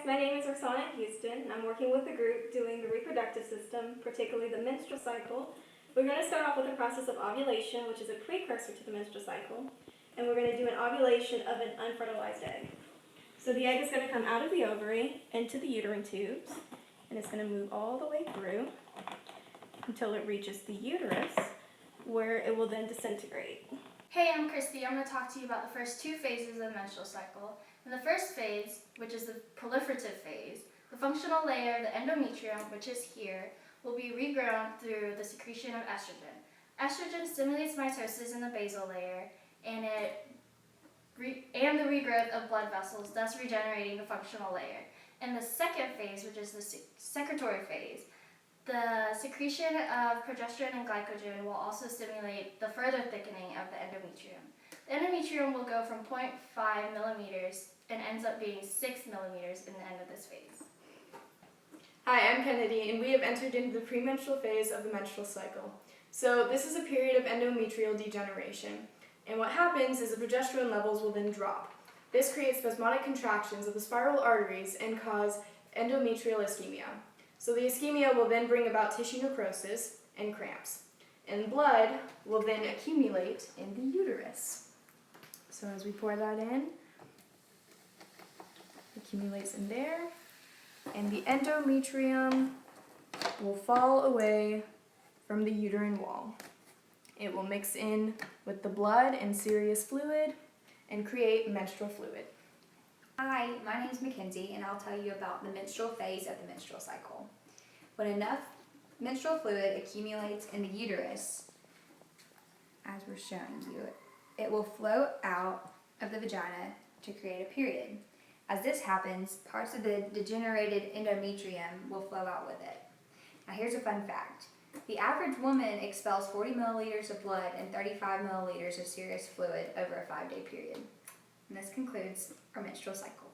my name is Orsana Houston. I'm working with a group doing the reproductive system, particularly the menstrual cycle. We're going to start off with the process of ovulation, which is a precursor to the menstrual cycle, and we're going to do an ovulation of an unfertilized egg. So the egg is going to come out of the ovary into the uterine tubes, and it's going to move all the way through until it reaches the uterus, where it will then disintegrate. Hey, I'm Kristi. I'm going to talk to you about the first two phases of the menstrual cycle. In the first phase, which is the proliferative phase, the functional layer, the endometrium, which is here, will be regrown through the secretion of estrogen. Estrogen stimulates mitosis in the basal layer and the regrowth of blood vessels, thus regenerating the functional layer. In the second phase, which is the secretory phase, the secretion of progesterone and glycogen will also stimulate the further thickening of the endometrium. The endometrium will go from 0.5 millimeters and ends up being 6 millimeters in the end of this phase. Hi, I'm Kennedy, and we have entered into the premenstrual phase of the menstrual cycle. So this is a period of endometrial degeneration, and what happens is the progesterone levels will then drop. This creates spasmodic contractions of the spiral arteries and cause endometrial ischemia. So the ischemia will then bring about tissue necrosis and cramps, and blood will then accumulate in the uterus. So as we pour that in, accumulates in there, and the endometrium will fall away from the uterine wall. It will mix in with the blood and serous fluid and create menstrual fluid. Hi, my name is McKenzie, and I'll tell you about the menstrual phase of the menstrual cycle. When enough menstrual fluid accumulates in the uterus, as we're showing you, it will flow out of the vagina to create a period. As this happens, parts of the degenerated endometrium will flow out with it. Now here's a fun fact. The average woman expels 40 milliliters of blood and 35 milliliters of serous fluid over a 5-day period. And this concludes our menstrual cycle.